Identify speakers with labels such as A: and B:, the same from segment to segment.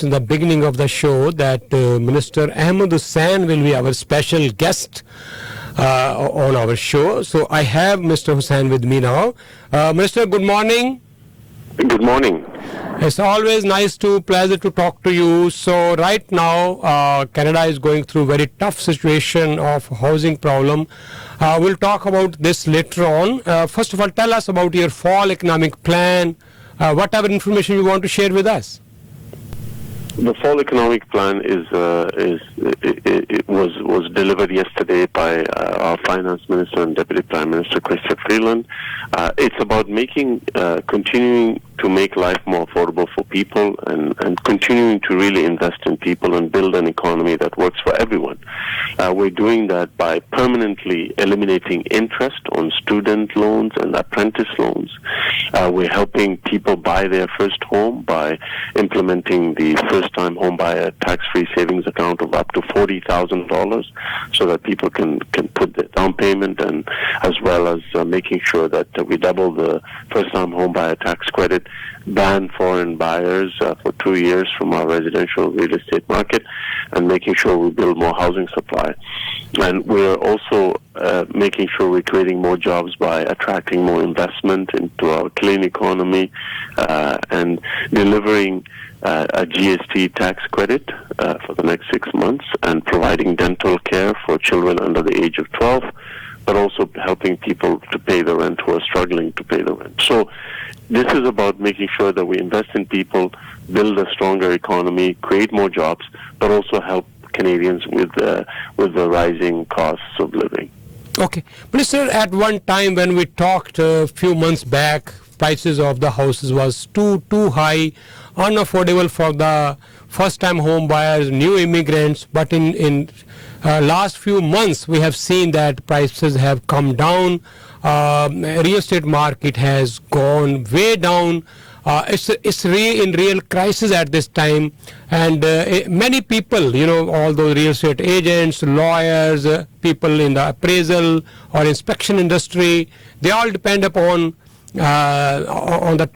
A: in the beginning of the show that Minister Ahmed Hussain will be our special guest on our show. So I have Mr. Hussain with me now. Minister, good morning.
B: Good morning.
A: It's always pleasure to talk to you. So right now, Canada is going through very tough situation of housing problem. We'll talk about this later on. First of all, tell us about your fall economic plan. Whatever information you want to share with us.
B: The fall economic plan was delivered yesterday by our Finance Minister and Deputy Prime Minister Chrystia Freeland. It's about continuing to make life more affordable for people and continuing to really invest in people and build an economy that works for everyone. We're doing that by permanently eliminating interest on student loans and apprentice loans. We're helping people buy their first home by implementing the first-time home buyer tax-free savings account of up to $40,000 so that people can put their down payment, and as well as making sure that we double the first-time home buyer tax credit, ban foreign buyers for 2 years from our residential real estate market, and making sure we build more housing supply. And we're also making sure we're creating more jobs by attracting more investment into our clean economy and delivering a GST tax credit for the next 6 months, and providing dental care for children under the age of 12, but also helping people to pay the rent who are struggling to pay the rent. So this is about making sure that we invest in people, build a stronger economy, create more jobs, but also help Canadians with the rising costs of living.
A: Okay. Minister, at one time when we talked a few months back, prices of the houses was too high, unaffordable for the first-time home buyers, new immigrants. But in last few months, we have seen that prices have come down. Real estate market has gone way down. It's in real crisis at this time, and many people, all those real estate agents, lawyers, people in the appraisal or inspection industry, they all depend upon on the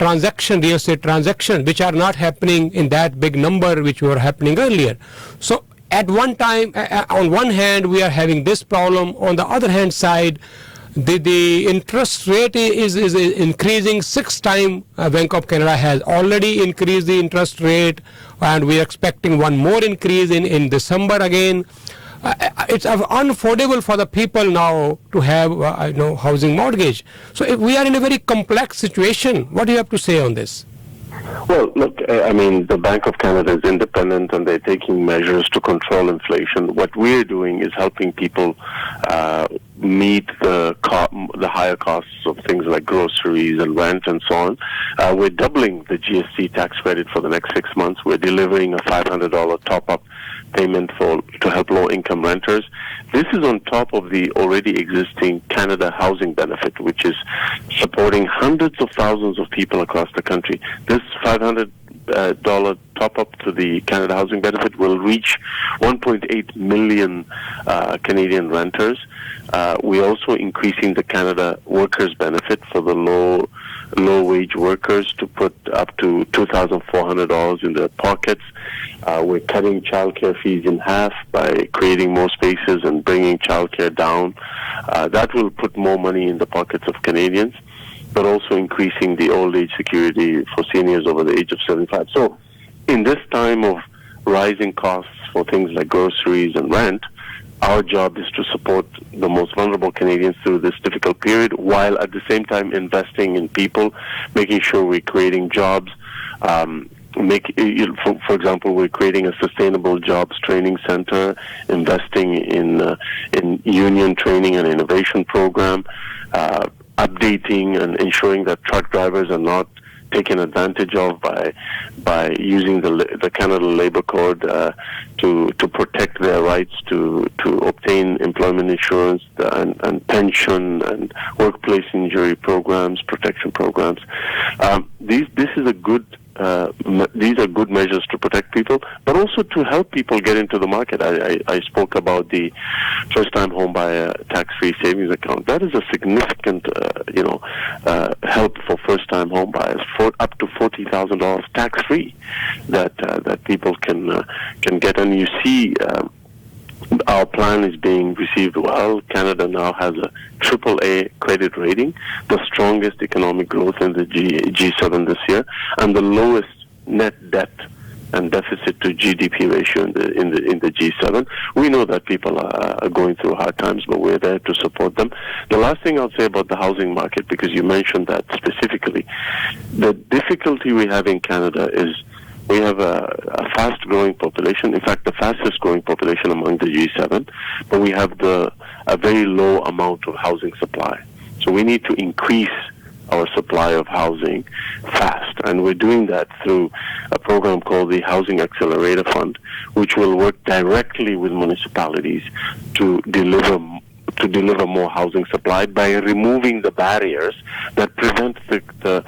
A: real estate transaction, which are not happening in that big number which were happening earlier. So at one time, on one hand, we are having this problem. On the other hand side, the interest rate is increasing 6 times. Bank of Canada has already increased the interest rate, and we are expecting one more increase in December again. It's unaffordable for the people now to have housing mortgage. So if we are in a very complex situation. What do you have to say on this?
B: Well, look, the Bank of Canada is independent, and they're taking measures to control inflation. What we're doing is helping people meet the higher costs of things like groceries and rent and so on. We're doubling the GST tax credit for the next 6 months. We're delivering a $500 top-up payment to help low-income renters. This is on top of the already existing Canada Housing Benefit, which is supporting hundreds of thousands of people across the country. This $500 top-up to the Canada Housing Benefit will reach 1.8 million Canadian renters. We're also increasing the Canada Workers Benefit for the low-wage workers to put up to $2,400 in their pockets. We're cutting childcare fees in half by creating more spaces and bringing childcare down. That will put more money in the pockets of Canadians, but also increasing the old age security for seniors over the age of 75. So in this time of rising costs for things like groceries and rent, our job is to support the most vulnerable Canadians through this difficult period, while at the same time investing in people, making sure we're creating jobs. For example, we're creating a sustainable jobs training center, investing in union training and innovation program, updating and ensuring that truck drivers are not taken advantage of by using the Canada Labour Code to protect their rights to obtain employment insurance and pension and workplace injury programs, protection programs. This is a good these are good measures to protect people, but also to help people get into the market. I spoke about the first-time home buyer tax-free savings account. That is a significant, help for first-time home buyers, for up to $40,000 tax-free that people can get. And you see, our plan is being received well. Canada now has a AAA credit rating, the strongest economic growth in the G7 this year, and the lowest net debt and deficit to GDP ratio in the G7. We know that people are going through hard times, but we're there to support them. The last thing I'll say about the housing market, because you mentioned that specifically, the difficulty we have in Canada is we have a fast-growing population. In fact, the fastest-growing population among the G7, but we have a very low amount of housing supply. So we need to increase our supply of housing fast, and we're doing that through a program called the Housing Accelerator Fund, which will work directly with municipalities to deliver more housing supply by removing the barriers that prevent the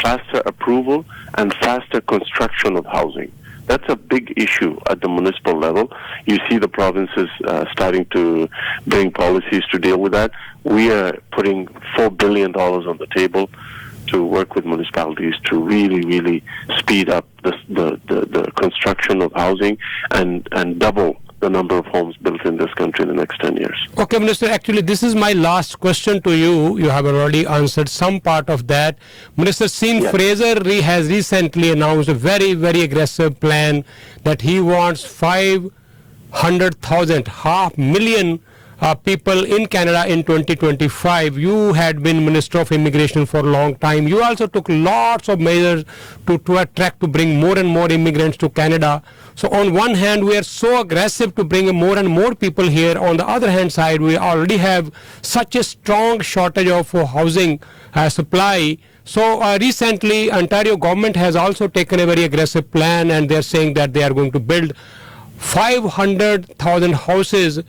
B: faster approval and faster construction of housing. That's a big issue at the municipal level. You see the provinces starting to bring policies to deal with that. We are putting $4 billion on the table to work with municipalities to really speed up the construction of housing and double the number of homes built in this country in the next 10 years.
A: Okay, Minister, actually this is my last question to you. You have already answered some part of that. Minister Sean Fraser has recently announced a very aggressive plan that he wants 500,000, 500,000 people in Canada in 2025. You had been Minister of Immigration for a long time. You also took lots of measures to bring more and more immigrants to Canada. So on one hand, we are so aggressive to bring more and more people here. On the other hand side, we already have such a strong shortage of housing supply. So recently, Ontario government has also taken a very aggressive plan, and they're saying that they are going to build 500,000 houses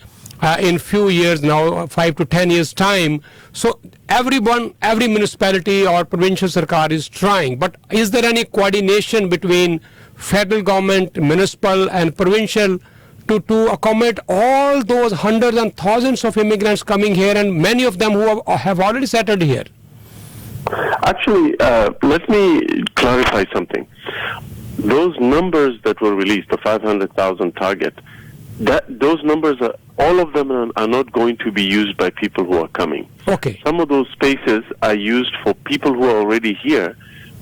A: in few years now, 5 to 10 years time. So every municipality or provincial sarkar is trying, but is there any coordination between federal government, municipal and provincial to accommodate all those hundreds and thousands of immigrants coming here, and many of them who have already settled here?
B: Actually, let me clarify something. Those numbers that were released, the 500,000 target, those numbers all of them are not going to be used by people who are coming.
A: Okay.
B: Some of those spaces are used for people who are already here,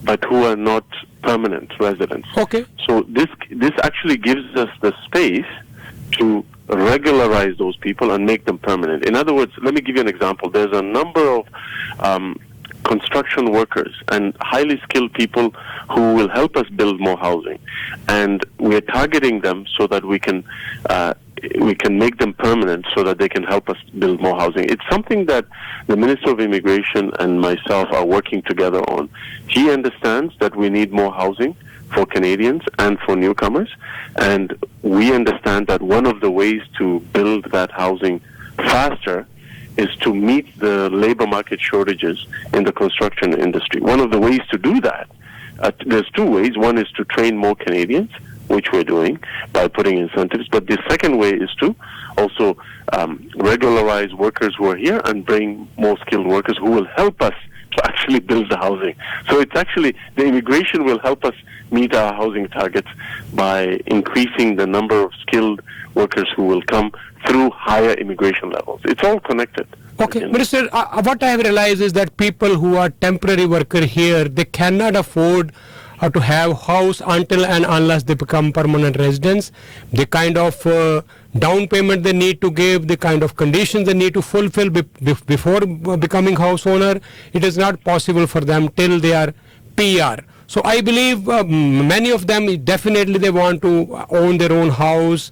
B: but who are not permanent residents.
A: Okay.
B: So this actually gives us the space to regularize those people and make them permanent. In other words, let me give you an example. There's a number of construction workers and highly skilled people who will help us build more housing, and we are targeting them so that we can make them permanent so that they can help us build more housing. It's something that the Minister of Immigration and myself are working together on. He understands that we need more housing for Canadians and for newcomers, and we understand that one of the ways to build that housing faster is to meet the labor market shortages in the construction industry. One of the ways to do that, there's two ways. One is to train more Canadians, which we're doing by putting incentives. But the second way is to also regularize workers who are here and bring more skilled workers who will help us to actually build the housing. So it's actually, the immigration will help us meet our housing targets by increasing the number of skilled workers who will come through higher immigration levels. It's all connected.
A: Okay, Minister, what I have realized is that people who are temporary worker here, they cannot afford to have house until and unless they become permanent residents. The kind of down payment they need to give, the kind of conditions they need to fulfill before becoming house owner, it is not possible for them till they are PR. So I believe many of them definitely they want to own their own house,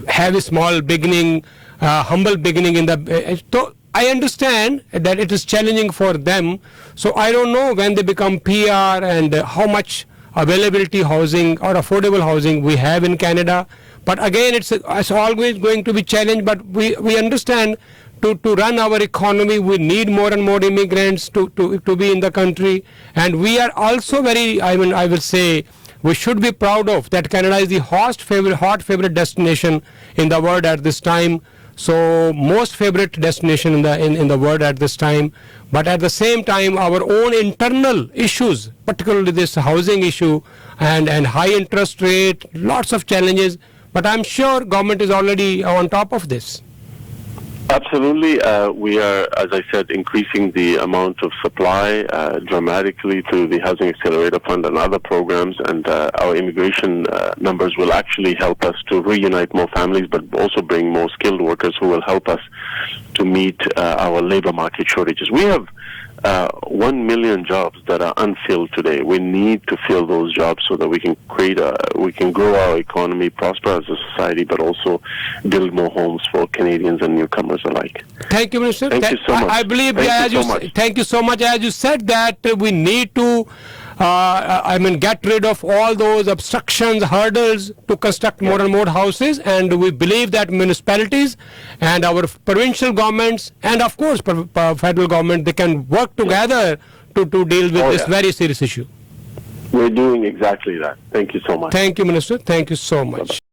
A: have a small beginning, humble beginning in the. So I understand that it is challenging for them. So I don't know when they become PR and how much availability housing or affordable housing we have in Canada. But again, it's always going to be challenged. But we understand to run our economy, we need more and more immigrants to be in the country. And we are also very, I will say, we should be proud of that Canada is the hot favorite destination in the world at this time. So most favorite destination in the world at this time. But at the same time, our own internal issues, particularly this housing issue and high interest rate, lots of challenges. But I'm sure government is already on top of this.
B: Absolutely. We are, as I said, increasing the amount of supply dramatically through the Housing Accelerator Fund and other programs, and our immigration numbers will actually help us to reunite more families, but also bring more skilled workers who will help us to meet our labor market shortages. We have 1 million jobs that are unfilled today. We need to fill those jobs so that we can we can grow our economy, prosper as a society, but also build more homes for Canadians and newcomers alike.
A: Thank you, Minister.
B: Thank you so much.
A: I believe, thank you so much. As you said that we need to, get rid of all those obstructions, hurdles to construct more and more houses, and we believe that municipalities and our provincial governments and of course federal government, they can work together to deal with this very serious issue.
B: We're doing exactly that. Thank you so much.
A: Thank you, Minister. Thank you so much.
B: Bye-bye.